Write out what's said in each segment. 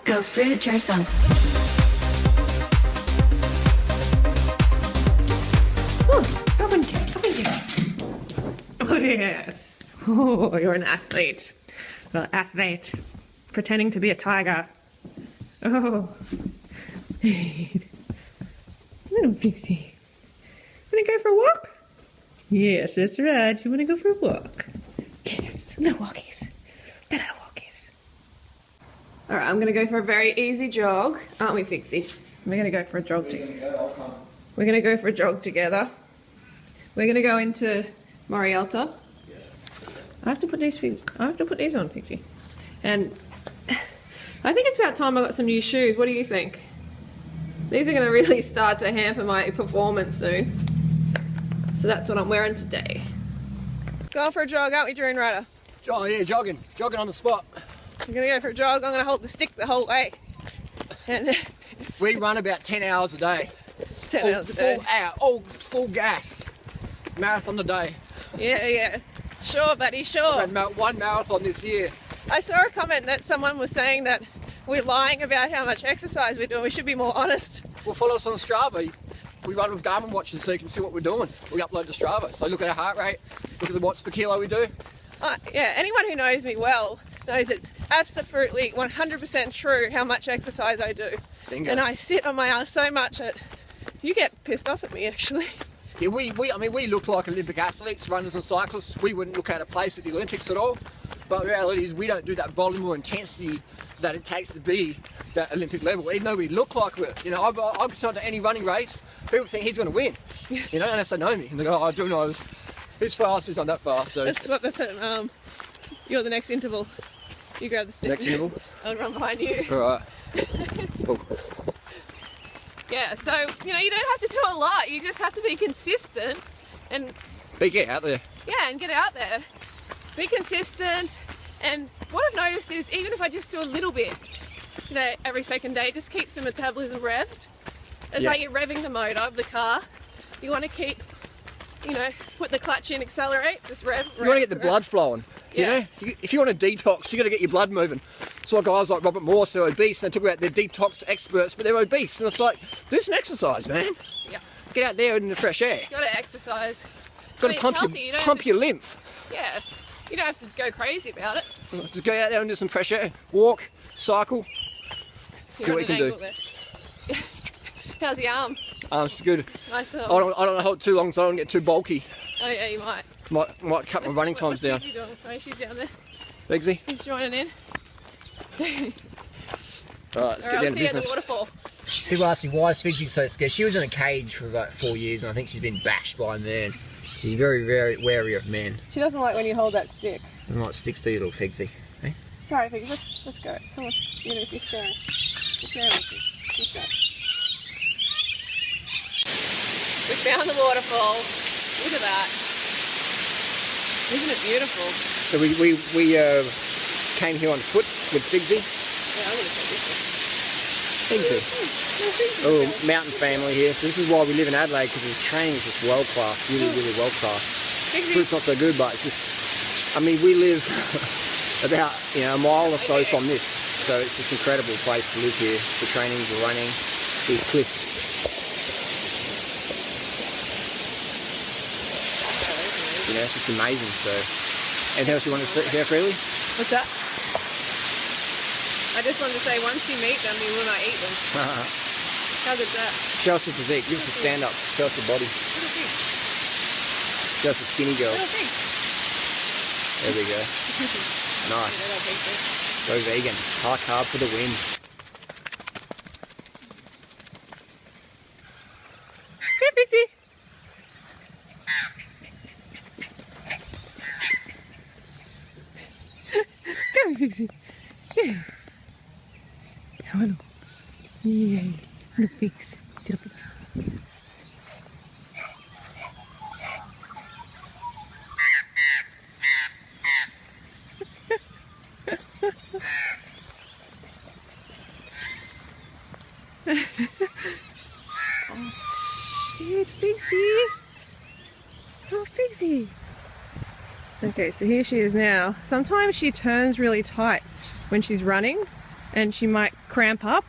Go fruit yourself. Oh, come on, Jack. Come on, Jack. Oh, yes. Oh, you're an athlete. Well, athlete. Pretending to be a tiger. Oh. Little Figsy. Wanna go for a walk? Yes, that's right. You wanna go for a walk? Yes, little walkies. The little walkies. Alright, I'm gonna go for a very easy jog. Aren't we, Figsy? We're gonna go for a jog together. We're gonna go for a jog together. We're gonna go into Morialta. I have to put these on, Figsy. And I think it's about time I got some new shoes. What do you think? These are going to really start to hamper my performance soon. So that's what I'm wearing today. Going for a jog, aren't we, Dream Rider? Oh yeah, jogging on the spot. We're going to go for a jog. I'm going to hold the stick the whole way. And We run about 10 hours a day. 10 hours a day. Full gas. Marathon a day. Yeah. Sure, buddy, sure. I've had one marathon this year. I saw a comment that someone was saying that we're lying about how much exercise we're doing. We should be more honest. Well, follow us on Strava. We run with Garmin watches so you can see what we're doing. We upload to Strava. So look at our heart rate, look at the watts per kilo we do. Yeah, anyone who knows me well knows it's absolutely 100% true how much exercise I do. Bingo. And I sit on my ass so much that you get pissed off at me, actually. Yeah, we look like Olympic athletes, runners and cyclists. We wouldn't look out of place at the Olympics at all. But the reality is we don't do that volume or intensity that it takes to be that Olympic level. Even though we look like it, you know, I've gone to any running race, people think he's going to win, you know, unless they know me. And they go, oh, I do know he's fast, he's not that fast. So That's it. You're the next interval. You grab the stick. Next interval? I'll run behind you. All right. Oh. Yeah, so, you know, you don't have to do a lot. You just have to be consistent and... Get out there. Yeah, and get out there. Be consistent. And what I've noticed is even if I just do a little bit, you know, every second day, it just keeps the metabolism revved. It's like you're revving the motor of the car. You want to keep, you know, put the clutch in, accelerate, just rev. You want to get the blood flowing. You know, if you want to detox, you got to get your blood moving. That's why guys like Robert Morse are obese, and they talk about they're detox experts, but they're obese. And it's like, do some exercise, man. Yeah. Get out there in the fresh air. You got to exercise. Got to pump your lymph. Yeah. You don't have to go crazy about it. Just go out there and do some fresh air. Walk, cycle. Do what you can do. How's the arm? It's good. Nice. I don't hold it too long so I don't get too bulky. Oh yeah, you might. Might cut my running times down. What's Figsy doing? Oh, she's down there. Figsy? He's joining in. Alright, let's get down to business. The waterfall. People ask me why is Figsy so scared. She was in a cage for about 4 years and I think she's been bashed by a man. She's very, very wary of men. She doesn't like when you hold that stick. Doesn't like sticks to you, little Figsy. Hey? Sorry, Figsy, let's go. Come on. You're going to be sharing. Let's go. We found the waterfall. Look at that. Isn't it beautiful? So we came here on foot with Figsy. Yeah, I'm going to take this one. Figsy. A little mountain family here. So this is why we live in Adelaide, because the training is just world class, really, really world class. Food's not so good, but it's just, I mean, we live about, you know, a mile or so from this. So it's just an incredible place to live here. The training, the running, these cliffs. You know, it's just amazing. So, anything else you want to hear, freely? What's that? I just wanted to say, once you meet them, you will not eat them. How good's that? Show us your physique. Give us a stand up. Show us your body. Little pig. Show us the skinny girls. Little pig. There we go. Nice. Go vegan. High carb for the win. Here, Figsy. Come here, Figsy. Yeah. Come on. Yay. Little pigs. Little pigs. Oh, shit, Figsy. Oh, Figsy. Okay, so here she is now. Sometimes she turns really tight when she's running, and she might cramp up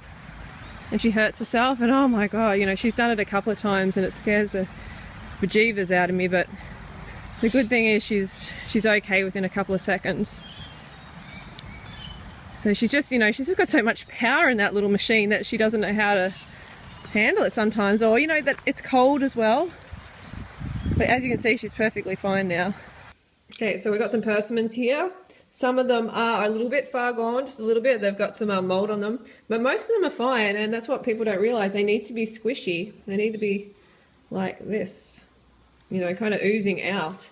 and she hurts herself, and oh my god, you know, she's done it a couple of times and it scares the bejeevers out of me, but the good thing is she's okay within a couple of seconds. So she's just, you know, she's just got so much power in that little machine that she doesn't know how to handle it sometimes, or you know, that it's cold as well. But as you can see, she's perfectly fine now. Okay, so we've got some persimmons here. Some of them are a little bit far gone, just a little bit. They've got some mold on them, but most of them are fine, and that's what people don't realize. They need to be squishy. They need to be like this, you know, kind of oozing out.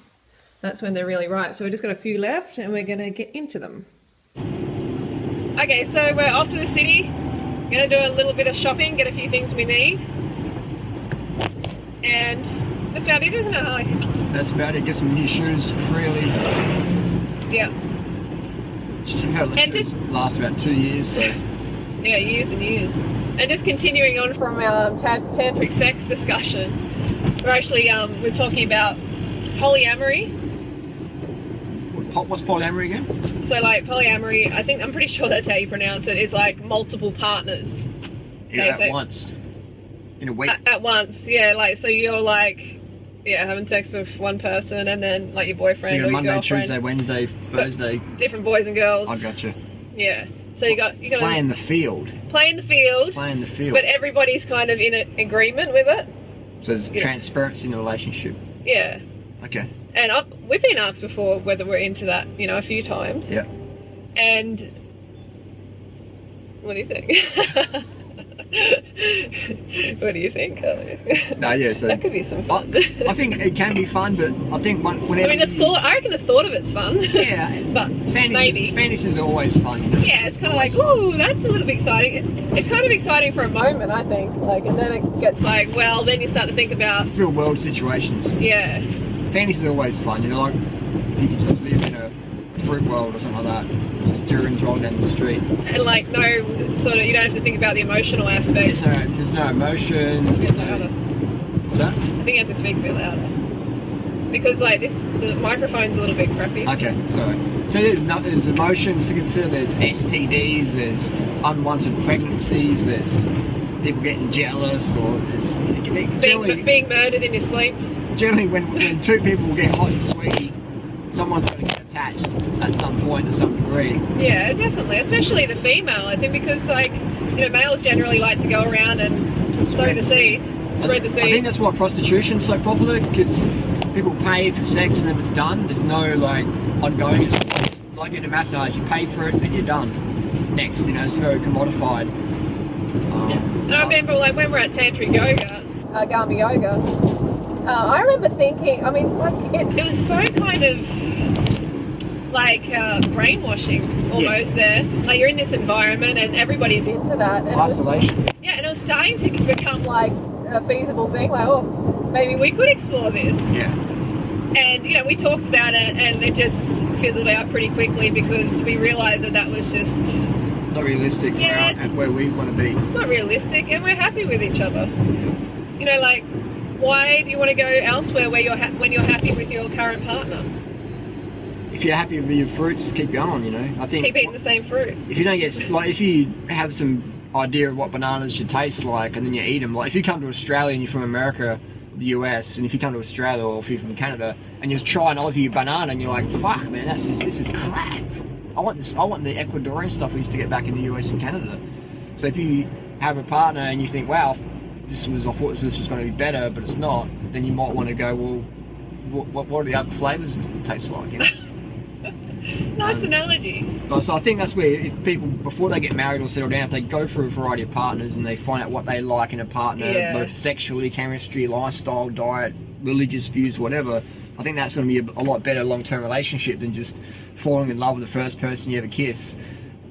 That's when they're really ripe. So we've just got a few left, and we're gonna get into them. Okay, so we're off to the city. Gonna do a little bit of shopping, get a few things we need, and that's about it, isn't it, Harley? That's about it. Get some new shoes for freely. Yeah. And just last about 2 years. So. Yeah, years and years. And just continuing on from our tantric sex discussion, we're actually we're talking about polyamory. What's polyamory again? So like polyamory, I'm pretty sure that's how you pronounce it, is like multiple partners. Yeah, okay, at once. In a week. At once, yeah. Like, so you're like, yeah, having sex with one person, and then like your boyfriend, so you got or your Monday, girlfriend. Tuesday, Wednesday, Thursday. Different boys and girls. I gotcha. Yeah. So you got play in the field. Play in the field. Play in the field. But everybody's kind of in agreement with it. So there's transparency in the relationship. Yeah. Okay. And we've been asked before whether we're into that, you know, a few times. Yeah. And what do you think? What do you think? No, yeah, so that could be some fun. I think it can be fun, but I think whenever I reckon the thought of it's fun. Yeah, but fantasies are always fun. Yeah, it's kind of like, ooh, that's a little bit exciting. It's kind of exciting for a moment, I think. Like, and then it gets like, well, then you start to think about real world situations. Yeah. Fantasies are always fun, you know, like if you could just live in a fruit world or something like that, just durians rolling down the street. And like, no sort of, you don't have to think about the emotional aspects. There's no emotions. There's no other. What's that? I think you have to speak a bit louder. Because like the microphone's a little bit crappy. Okay, so there's emotions to consider, there's STDs, there's unwanted pregnancies, there's people getting jealous, or there's being murdered in your sleep. Generally when two people get hot and sweaty, someone's going to get attached at some point to some degree. Yeah, definitely, especially the female, I think, because like, you know, males generally like to go around and sow the seed, spread the seed. I think that's why prostitution's so popular, because people pay for sex and then it's done. There's no like ongoing. It's like getting a massage, you pay for it and you're done. Next, you know, it's very commodified. And I remember like when we're at tantric yoga, Gami yoga, I remember thinking, I mean, like it was so kind of like brainwashing almost there. Like you're in this environment and everybody's into that. And isolation. And it was starting to become like a feasible thing, like, oh, maybe we could explore this. Yeah. And, you know, we talked about it and it just fizzled out pretty quickly because we realised that was just not realistic for where we want to be. Not realistic, and we're happy with each other. You know, like, why do you want to go elsewhere where when you're happy with your current partner? If you're happy with your fruits, keep going, you know. I think keep eating the same fruit. If you don't get, like, if you have some idea of what bananas should taste like and then you eat them, like if you come to Australia and you're from America, the US, and if you come to Australia or if you're from Canada and you try an Aussie banana and you're like, fuck man, this is crap. I want the Ecuadorian stuff we used to get back in the US and Canada. So if you have a partner and you think, wow, I thought this was going to be better, but it's not, then you might want to go, well, what are the other flavours taste like, you know? Nice analogy. So I think that's where if people, before they get married or settle down, if they go through a variety of partners and they find out what they like in a partner, both sexually, chemistry, lifestyle, diet, religious views, whatever, I think that's going to be a lot better long-term relationship than just falling in love with the first person you ever kiss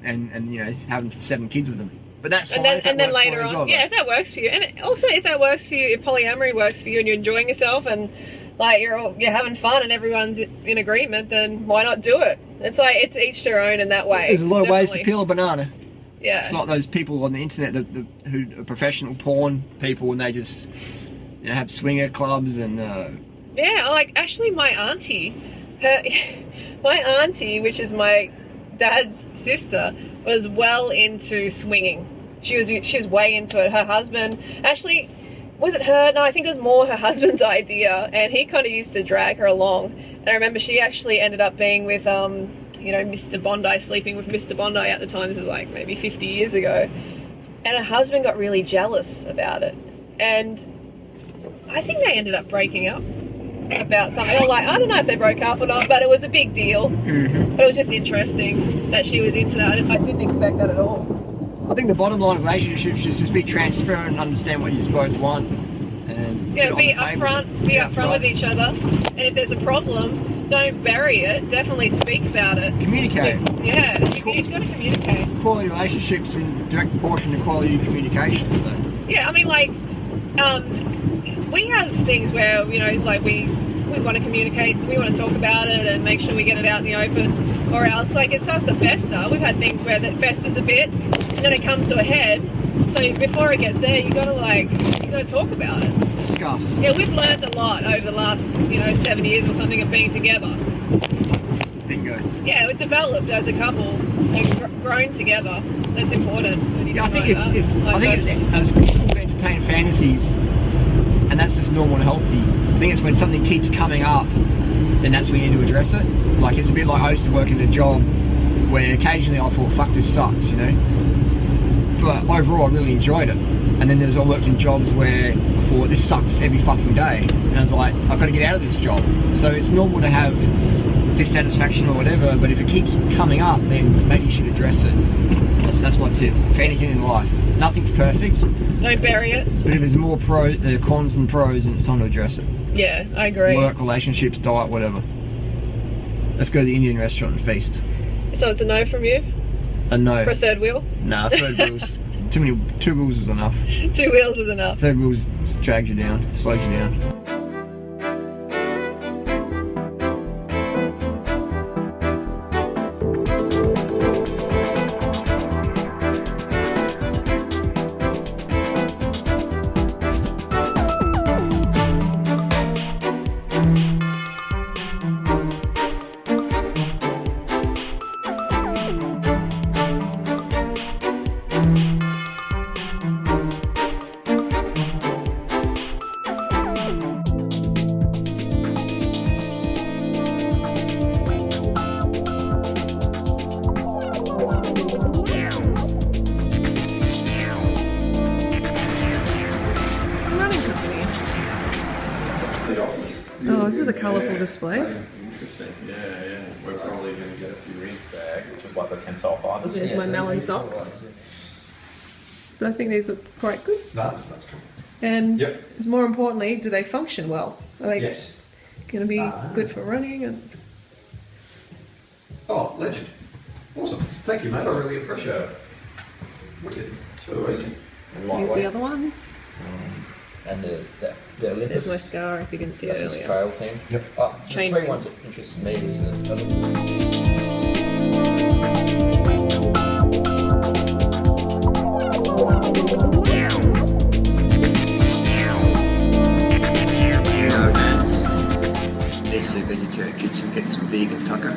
and you know, having 7 kids with them. But that's fine. And then later on, well, if that works for you, and also if that works for you, if polyamory works for you and you're enjoying yourself and like you're having fun and everyone's in agreement, then why not do it? It's like, it's each their own in that way. There's a lot of ways to peel a banana. Yeah. It's like those people on the internet who are professional porn people and they just, you know, have swinger clubs and yeah, like actually my auntie, which is my dad's sister, was well into swinging. She was way into it. Her husband, actually, was it her? No, I think it was more her husband's idea, and he kind of used to drag her along. And I remember she actually ended up being with, you know, Mr. Bondi, sleeping with Mr. Bondi at the time. This is like maybe 50 years ago. And her husband got really jealous about it. And I think they ended up breaking up about something. Or like, I don't know if they broke up or not, but it was a big deal. But it was just interesting that she was into that. I didn't expect that at all. I think the bottom line of relationships is just be transparent and understand what you both want. And yeah, be upfront with each other. And if there's a problem, don't bury it. Definitely speak about it. Communicate. Yeah, you've got to communicate. Quality relationships in direct proportion to quality of communication. So. Yeah, I mean, like, we have things where, you know, like we want to communicate, we want to talk about it and make sure we get it out in the open, or else like it starts to fester. We've had things where that festers a bit and then it comes to a head. So before it gets there, you gotta talk about it. Discuss. Yeah, we've learned a lot over the last, you know, 7 years or something of being together. Bingo. Yeah, we've developed as a couple and grown together. That's important. When you Yeah, I think it's as people entertain fantasies, and that's just normal and healthy. I think it's when something keeps coming up, then that's when you need to address it. Like, it's a bit like I used to work in a job where occasionally I thought, fuck, this sucks, you know? But overall I really enjoyed it. And then I worked in jobs where I thought, this sucks every fucking day. And I was like, I've got to get out of this job. So it's normal to have dissatisfaction or whatever, but if it keeps coming up, then maybe you should address it. That's my tip for anything in life. Nothing's perfect. Don't bury it. But if there's more cons than pros, then it's time to address it. Yeah, I agree. Work, relationships, diet, whatever. Let's go to the Indian restaurant and feast. So it's a no from you? A no. For a third wheel? Nah, third wheels. Two wheels is enough. 2 wheels is enough. Third wheels drags you down, slows you down. Oh, this is a colourful display. Interesting. Yeah. We're probably going to get a few ink bag, which is like the tensile fibers. There's my melon socks. But I think these look quite good. That's cool. And more importantly, do they function well? Are they Yes. going to be good for running? And Oh, legend. Awesome. Thank you, mate. I really appreciate it. Wicked. Too easy. And here's the other one. And the There's Olympus. my scar if you can see it That's this earlier. trail thing. Yep. The Chain three ring. ones that interested me was the These two vegetarian kids who get some vegan tucker.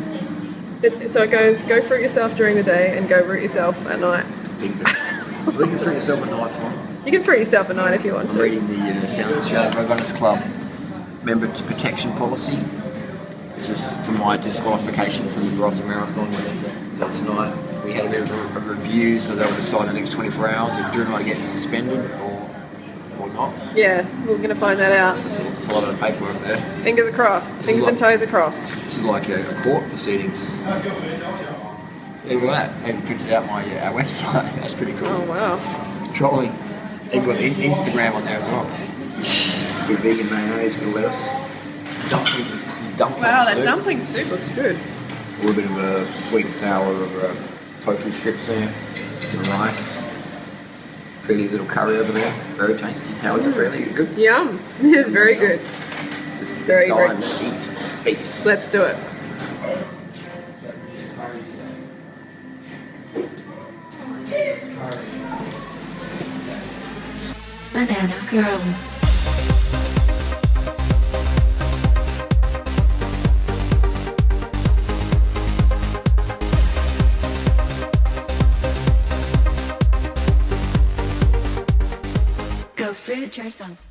So it goes, go fruit yourself during the day and go root yourself at night. We can fruit yourself at night time. You can fruit yourself at night if you want I'm to. reading the South Australian Road Runners Club member protection policy. This is from my disqualification from the Barossa Marathon. So tonight we had a bit of a review, so they'll decide in the next 24 hours if Drew and I get suspended or not. Yeah, we're going to find that out. It's a lot of paperwork there. Fingers are crossed. Fingers and toes are crossed. This is like a court proceedings. Look at that. I even printed out my our website. That's pretty cool. Oh, wow. Trolling. They've got the Instagram on there as well. Good vegan mayonnaise, good lettuce. Dumpling Wow, that soup. dumpling soup looks good. A little bit of a sweet and sour of tofu strips there. Some rice. Freely's little curry over there. Very tasty. How is it, Freely? Good? Yum. It's very good. Let's Very dine, good. let's eat. Feast. Let's do it. Banana Girl. So fruit yourself.